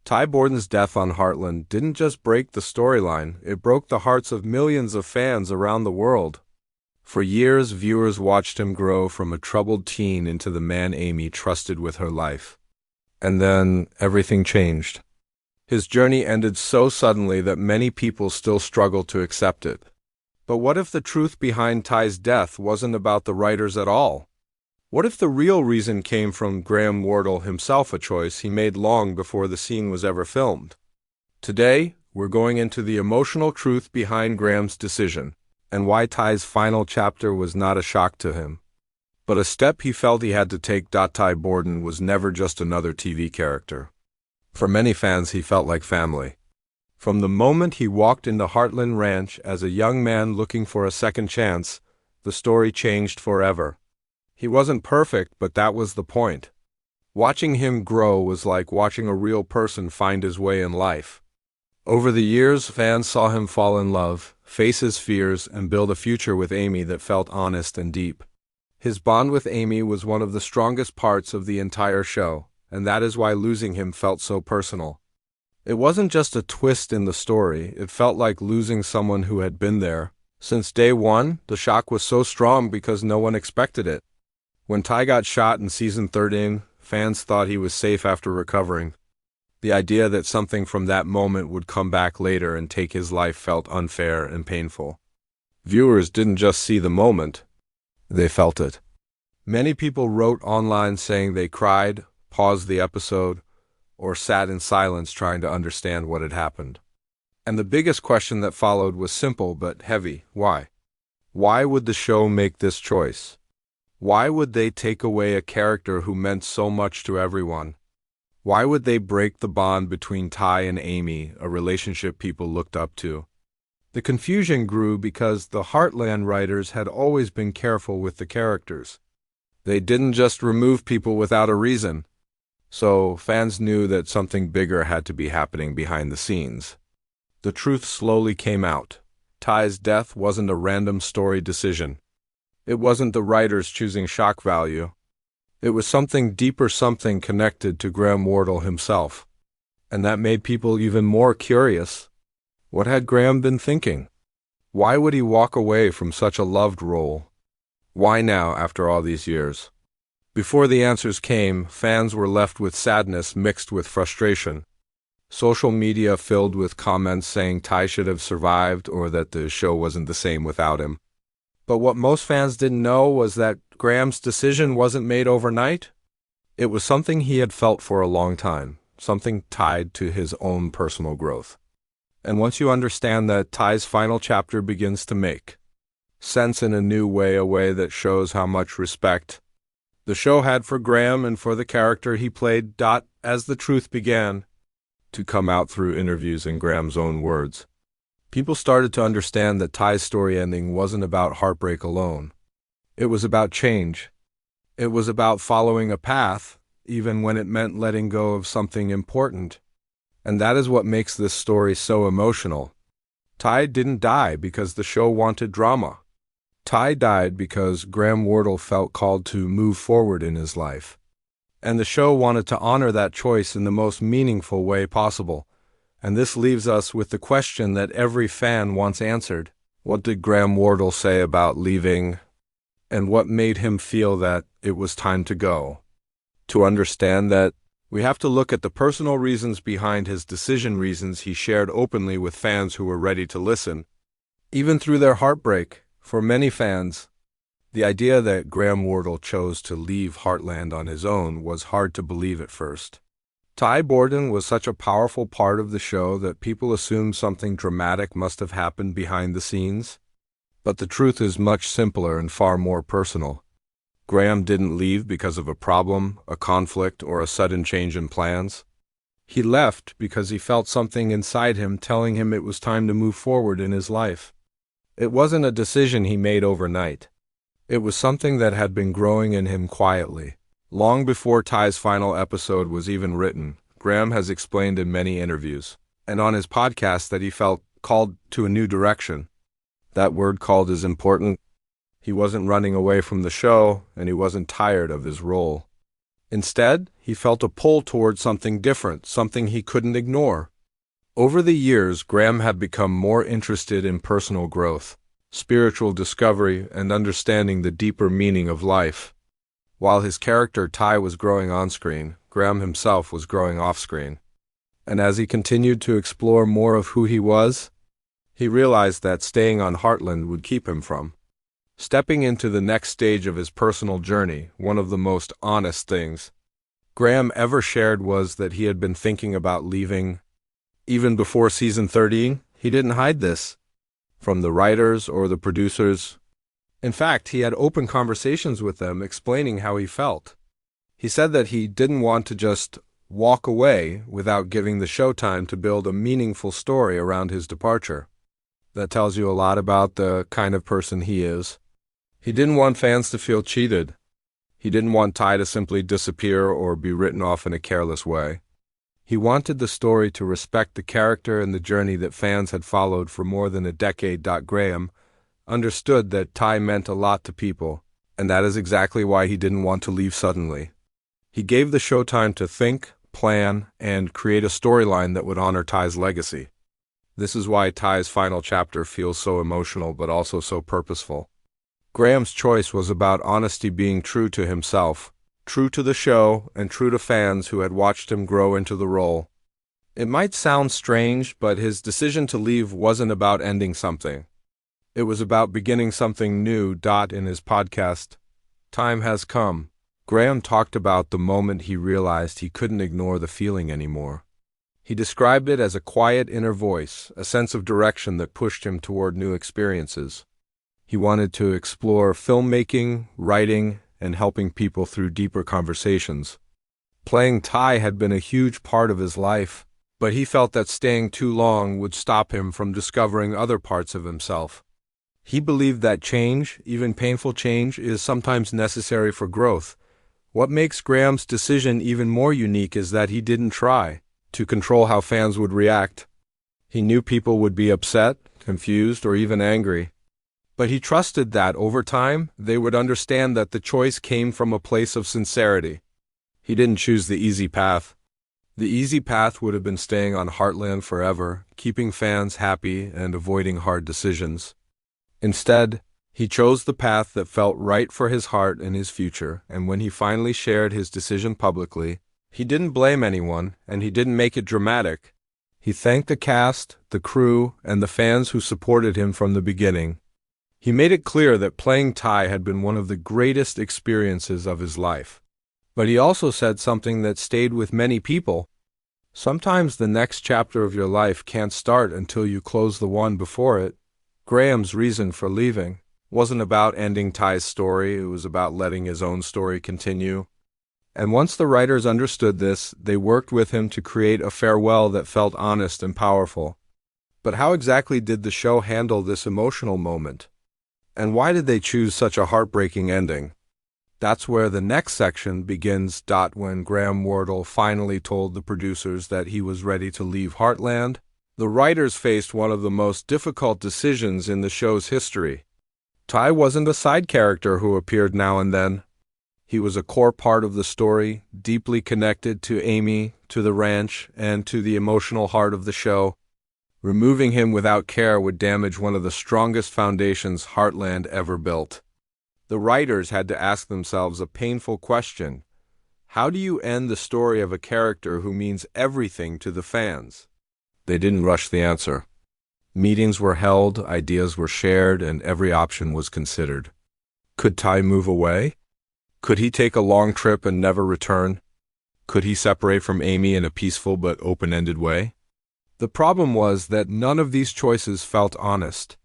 Ty Borden's death on Heartland didn't just break the storyline, it broke the hearts of millions of fans around the world. For years, viewers watched him grow from a troubled teen into the man Amy trusted with her life. And then, everything changed. His journey ended so suddenly that many people still struggle to accept it. But what if the truth behind Ty's death wasn't about the writers at all? What if the real reason came from Graham Wardle himself, a choice he made long before the scene was ever filmed? Today, we're going into the emotional truth behind Graham's decision, and why Ty's final chapter was not a shock to him, but a step he felt he had to take. Ty Borden was never just another TV character. For many fans, he felt like family. From the moment he walked into Heartland Ranch as a young man looking for a second chance, the story changed forever. He wasn't perfect, but that was the point. Watching him grow was like watching a real person find his way in life. Over the years, fans saw him fall in love, face his fears, and build a future with Amy that felt honest and deep. His bond with Amy was one of the strongest parts of the entire show, and that is why losing him felt so personal. It wasn't just a twist in the story, it felt like losing someone who had been there. Since day one, the shock was so strong because no one expected it. When Ty got shot in season 13, fans thought he was safe after recovering. The idea that something from that moment would come back later and take his life felt unfair and painful. Viewers didn't just see the moment, they felt it. Many people wrote online saying they cried, paused the episode, or sat in silence trying to understand what had happened. And the biggest question that followed was simple but heavy. Why? Why would the show make this choice? Why would they take away a character who meant so much to everyone? Why would they break the bond between Ty and Amy, a relationship people looked up to? The confusion grew because the Heartland writers had always been careful with the characters. They didn't just remove people without a reason. So fans knew that something bigger had to be happening behind the scenes. The truth slowly came out. Ty's death wasn't a random story decision. It wasn't the writers choosing shock value. It was something deeper, something connected to Graham Wardle himself. And that made people even more curious. What had Graham been thinking? Why would he walk away from such a loved role? Why now, after all these years? Before the answers came, fans were left with sadness mixed with frustration. Social media filled with comments saying Ty should have survived or that the show wasn't the same without him. But what most fans didn't know was that Graham's decision wasn't made overnight. It was something he had felt for a long time, something tied to his own personal growth. And once you understand that, Ty's final chapter begins to make sense in a new way, a way that shows how much respect the show had for Graham and for the character he played. As the truth began to come out through interviews and Graham's own words, people started to understand that Ty's story ending wasn't about heartbreak alone. It was about change. It was about following a path, even when it meant letting go of something important. And that is what makes this story so emotional. Ty didn't die because the show wanted drama. Ty died because Graham Wardle felt called to move forward in his life. And the show wanted to honor that choice in the most meaningful way possible. And this leaves us with the question that every fan wants answered. What did Graham Wardle say about leaving? And what made him feel that it was time to go? To understand that, we have to look at the personal reasons behind his decision, reasons he shared openly with fans who were ready to listen. Even through their heartbreak, for many fans, the idea that Graham Wardle chose to leave Heartland on his own was hard to believe at first. Ty Borden was such a powerful part of the show that people assumed something dramatic must have happened behind the scenes. But the truth is much simpler and far more personal. Graham didn't leave because of a problem, a conflict, or a sudden change in plans. He left because he felt something inside him telling him it was time to move forward in his life. It wasn't a decision he made overnight. It was something that had been growing in him quietly. Long before Ty's final episode was even written, Graham has explained in many interviews and on his podcast that he felt called to a new direction. That word "called" is important. He wasn't running away from the show, and he wasn't tired of his role. Instead, he felt a pull toward something different, something he couldn't ignore. Over the years, Graham had become more interested in personal growth, spiritual discovery, and understanding the deeper meaning of life. While his character Ty was growing on-screen, Graham himself was growing off-screen. And as he continued to explore more of who he was, he realized that staying on Heartland would keep him from stepping into the next stage of his personal journey. One of the most honest things Graham ever shared was that he had been thinking about leaving. Even before season 13, he didn't hide this from the writers or the producers. In fact, he had open conversations with them explaining how he felt. He said that he didn't want to just walk away without giving the show time to build a meaningful story around his departure. That tells you a lot about the kind of person he is. He didn't want fans to feel cheated. He didn't want Ty to simply disappear or be written off in a careless way. He wanted the story to respect the character and the journey that fans had followed for more than a decade. Graham understood that Ty meant a lot to people, and that is exactly why he didn't want to leave suddenly. He gave the show time to think, plan, and create a storyline that would honor Ty's legacy. This is why Ty's final chapter feels so emotional but also so purposeful. Graham's choice was about honesty, being true to himself, true to the show, and true to fans who had watched him grow into the role. It might sound strange, but his decision to leave wasn't about ending something. It was about beginning something new. In his podcast, Time Has Come, Graham talked about the moment he realized he couldn't ignore the feeling anymore. He described it as a quiet inner voice, a sense of direction that pushed him toward new experiences. He wanted to explore filmmaking, writing, and helping people through deeper conversations. Playing Ty had been a huge part of his life, but he felt that staying too long would stop him from discovering other parts of himself. He believed that change, even painful change, is sometimes necessary for growth. What makes Graham's decision even more unique is that he didn't try to control how fans would react. He knew people would be upset, confused, or even angry. But he trusted that, over time, they would understand that the choice came from a place of sincerity. He didn't choose the easy path. The easy path would have been staying on Heartland forever, keeping fans happy and avoiding hard decisions. Instead, he chose the path that felt right for his heart and his future, and when he finally shared his decision publicly, he didn't blame anyone, and he didn't make it dramatic. He thanked the cast, the crew, and the fans who supported him from the beginning. He made it clear that playing Ty had been one of the greatest experiences of his life. But he also said something that stayed with many people. Sometimes the next chapter of your life can't start until you close the one before it. Graham's reason for leaving wasn't about ending Ty's story, it was about letting his own story continue. And once the writers understood this, they worked with him to create a farewell that felt honest and powerful. But how exactly did the show handle this emotional moment? And why did they choose such a heartbreaking ending? That's where the next section begins. When Graham Wardle finally told the producers that he was ready to leave Heartland, the writers faced one of the most difficult decisions in the show's history. Ty wasn't a side character who appeared now and then. He was a core part of the story, deeply connected to Amy, to the ranch, and to the emotional heart of the show. Removing him without care would damage one of the strongest foundations Heartland ever built. The writers had to ask themselves a painful question. How do you end the story of a character who means everything to the fans? They didn't rush the answer. Meetings were held, ideas were shared, and every option was considered. Could Ty move away? Could he take a long trip and never return? Could he separate from Amy in a peaceful but open-ended way? The problem was that none of these choices felt honest.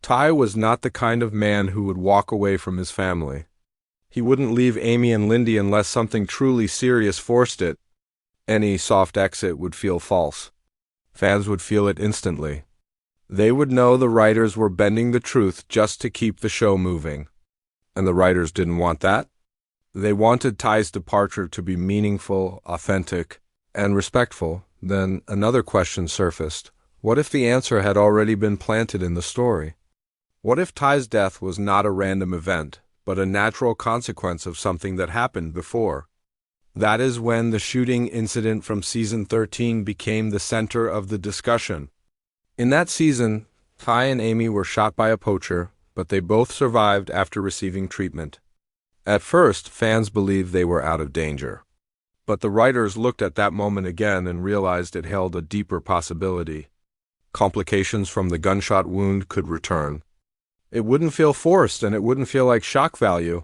Ty was not the kind of man who would walk away from his family. He wouldn't leave Amy and Lyndy unless something truly serious forced it. Any soft exit would feel false. Fans would feel it instantly. They would know the writers were bending the truth just to keep the show moving. And the writers didn't want that. They wanted Ty's departure to be meaningful, authentic, and respectful. Then another question surfaced. What if the answer had already been planted in the story? What if Ty's death was not a random event, but a natural consequence of something that happened before? That is when the shooting incident from season 13 became the center of the discussion. In that season, Ty and Amy were shot by a poacher, but they both survived after receiving treatment. At first, fans believed they were out of danger. But the writers looked at that moment again and realized it held a deeper possibility. Complications from the gunshot wound could return. It wouldn't feel forced, and it wouldn't feel like shock value.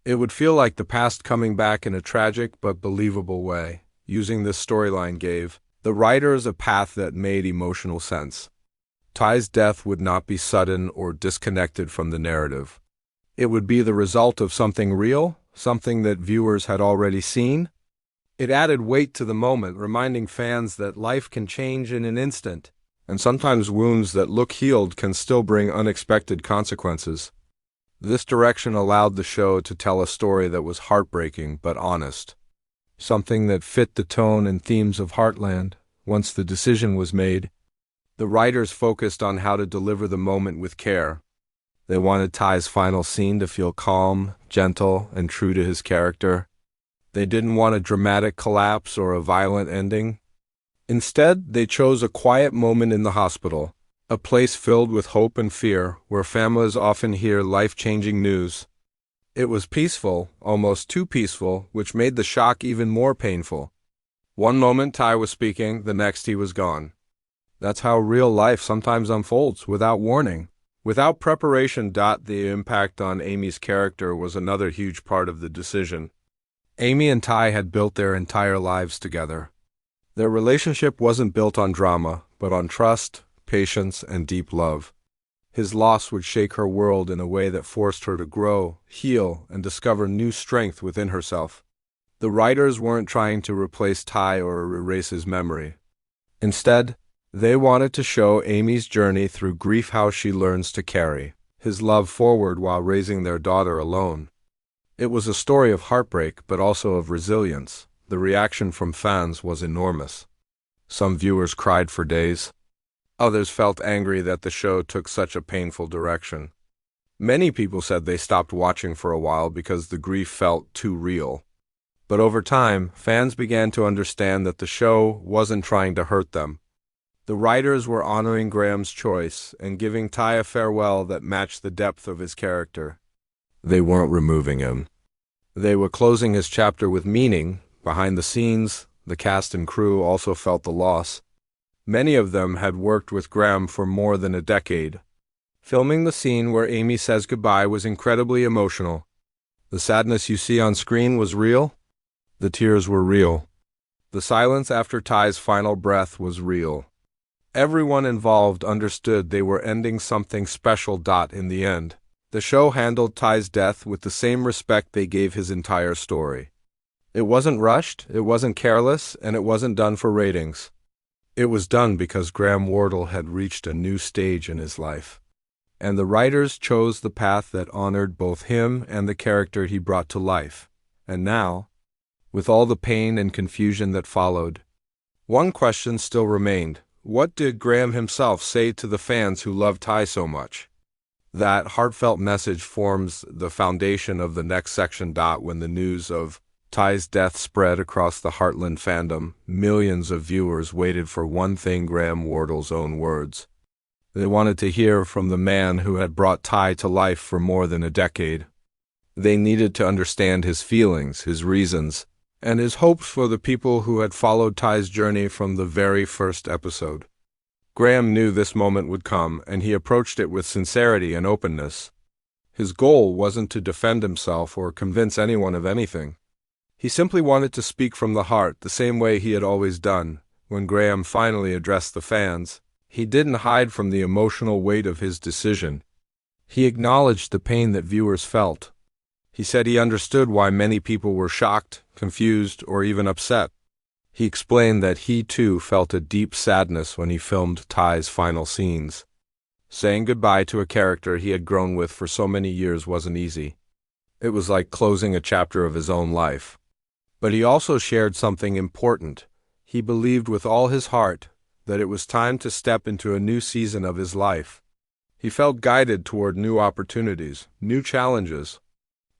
It would feel like the past coming back in a tragic but believable way. Using this storyline gave the writers a path that made emotional sense. Ty's death would not be sudden or disconnected from the narrative. It would be the result of something real, something that viewers had already seen. It added weight to the moment, reminding fans that life can change in an instant, and sometimes wounds that look healed can still bring unexpected consequences. This direction allowed the show to tell a story that was heartbreaking but honest, something that fit the tone and themes of Heartland. Once the decision was made, the writers focused on how to deliver the moment with care. They wanted Ty's final scene to feel calm, gentle, and true to his character. They didn't want a dramatic collapse or a violent ending. Instead, they chose a quiet moment in the hospital, a place filled with hope and fear, where families often hear life-changing news. It was peaceful, almost too peaceful, which made the shock even more painful. One moment Ty was speaking, the next he was gone. That's how real life sometimes unfolds, without warning. Without preparation. The impact on Amy's character was another huge part of the decision. Amy and Ty had built their entire lives together. Their relationship wasn't built on drama, but on trust, patience, and deep love. His loss would shake her world in a way that forced her to grow, heal, and discover new strength within herself. The writers weren't trying to replace Ty or erase his memory. Instead, they wanted to show Amy's journey through grief, how she learns to carry his love forward while raising their daughter alone. It was a story of heartbreak, but also of resilience. The reaction from fans was enormous. Some viewers cried for days. Others felt angry that the show took such a painful direction. Many people said they stopped watching for a while because the grief felt too real. But over time, fans began to understand that the show wasn't trying to hurt them. The writers were honoring Graham's choice and giving Ty a farewell that matched the depth of his character. They weren't removing him. They were closing his chapter with meaning. Behind the scenes, the cast and crew also felt the loss. Many of them had worked with Graham for more than a decade. Filming the scene where Amy says goodbye was incredibly emotional. The sadness you see on screen was real. The tears were real. The silence after Ty's final breath was real. Everyone involved understood they were ending something special. In the end, the show handled Ty's death with the same respect they gave his entire story. It wasn't rushed, it wasn't careless, and it wasn't done for ratings. It was done because Graham Wardle had reached a new stage in his life. And the writers chose the path that honored both him and the character he brought to life. And now, with all the pain and confusion that followed, one question still remained. What did Graham himself say to the fans who loved Ty so much? That heartfelt message forms the foundation of the next section. When the news of Ty's death spread across the Heartland fandom, millions of viewers waited for one thing: Graham Wardle's own words. They wanted to hear from the man who had brought Ty to life for more than a decade. They needed to understand his feelings, his reasons, and his hopes for the people who had followed Ty's journey from the very first episode. Graham knew this moment would come, and he approached it with sincerity and openness. His goal wasn't to defend himself or convince anyone of anything. He simply wanted to speak from the heart, the same way he had always done. When Graham finally addressed the fans, he didn't hide from the emotional weight of his decision. He acknowledged the pain that viewers felt. He said he understood why many people were shocked, confused, or even upset. He explained that he too felt a deep sadness when he filmed Ty's final scenes. Saying goodbye to a character he had grown with for so many years wasn't easy. It was like closing a chapter of his own life. But he also shared something important. He believed with all his heart that it was time to step into a new season of his life. He felt guided toward new opportunities, new challenges.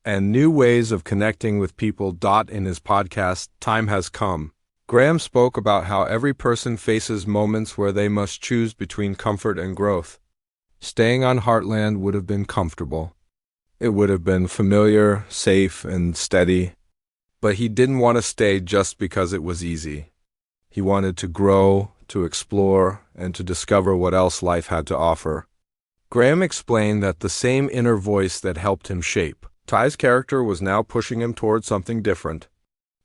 and new ways of connecting with people. In his podcast, Time Has Come, Graham spoke about how every person faces moments where they must choose between comfort and growth. Staying on Heartland would have been comfortable. It would have been familiar, safe, and steady. But he didn't want to stay just because it was easy. He wanted to grow, to explore, and to discover what else life had to offer. Graham explained that the same inner voice that helped him shape Ty's character was now pushing him toward something different.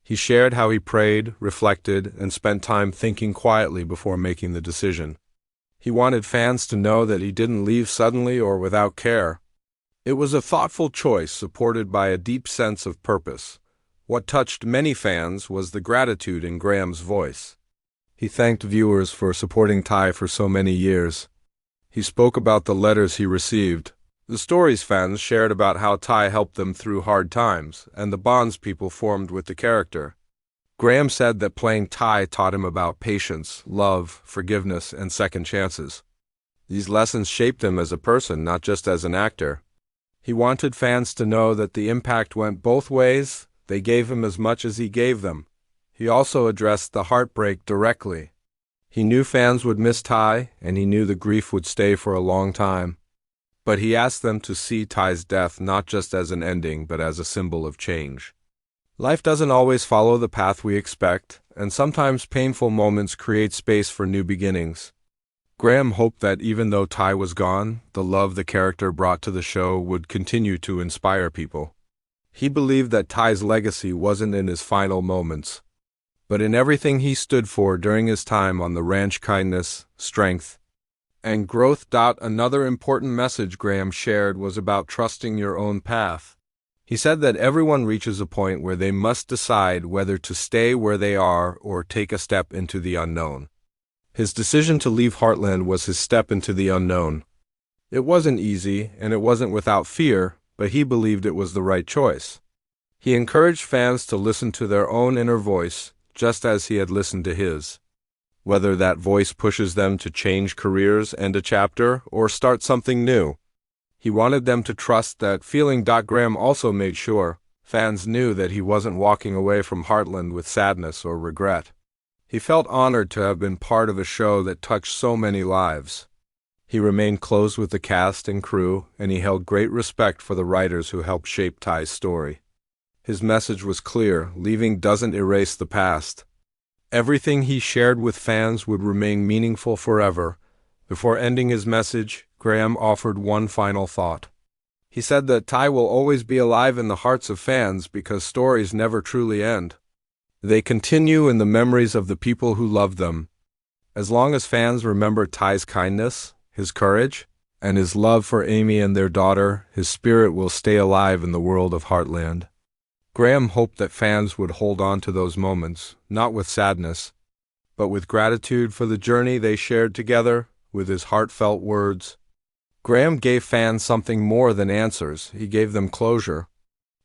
He shared how he prayed, reflected, and spent time thinking quietly before making the decision. He wanted fans to know that he didn't leave suddenly or without care. It was a thoughtful choice supported by a deep sense of purpose. What touched many fans was the gratitude in Graham's voice. He thanked viewers for supporting Ty for so many years. He spoke about the letters he received, the stories fans shared about how Ty helped them through hard times, and the bonds people formed with the character. Graham said that playing Ty taught him about patience, love, forgiveness, and second chances. These lessons shaped him as a person, not just as an actor. He wanted fans to know that the impact went both ways. They gave him as much as he gave them. He also addressed the heartbreak directly. He knew fans would miss Ty, and he knew the grief would stay for a long time. But he asked them to see Ty's death not just as an ending, but as a symbol of change. Life doesn't always follow the path we expect, and sometimes painful moments create space for new beginnings. Graham hoped that even though Ty was gone, the love the character brought to the show would continue to inspire people. He believed that Ty's legacy wasn't in his final moments, but in everything he stood for during his time on the ranch: kindness, strength, and growth. Another important message Graham shared was about trusting your own path. He said that everyone reaches a point where they must decide whether to stay where they are or take a step into the unknown. His decision to leave Heartland was his step into the unknown. It wasn't easy, and it wasn't without fear, but he believed it was the right choice. He encouraged fans to listen to their own inner voice, just as he had listened to his. Whether that voice pushes them to change careers, end a chapter, or start something new. He wanted them to trust that feeling. Graham also made sure fans knew that he wasn't walking away from Heartland with sadness or regret. He felt honored to have been part of a show that touched so many lives. He remained close with the cast and crew, and he held great respect for the writers who helped shape Ty's story. His message was clear: leaving doesn't erase the past. Everything he shared with fans would remain meaningful forever. Before ending his message, Graham offered one final thought. He said that Ty will always be alive in the hearts of fans because stories never truly end. They continue in the memories of the people who loved them. As long as fans remember Ty's kindness, his courage, and his love for Amy and their daughter, his spirit will stay alive in the world of Heartland. Graham hoped that fans would hold on to those moments, not with sadness, but with gratitude for the journey they shared together. With his heartfelt words, Graham gave fans something more than answers. He gave them closure.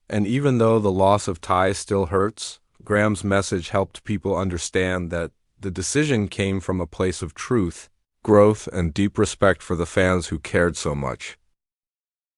And even though the loss of Ty still hurts, Graham's message helped people understand that the decision came from a place of truth, growth, and deep respect for the fans who cared so much.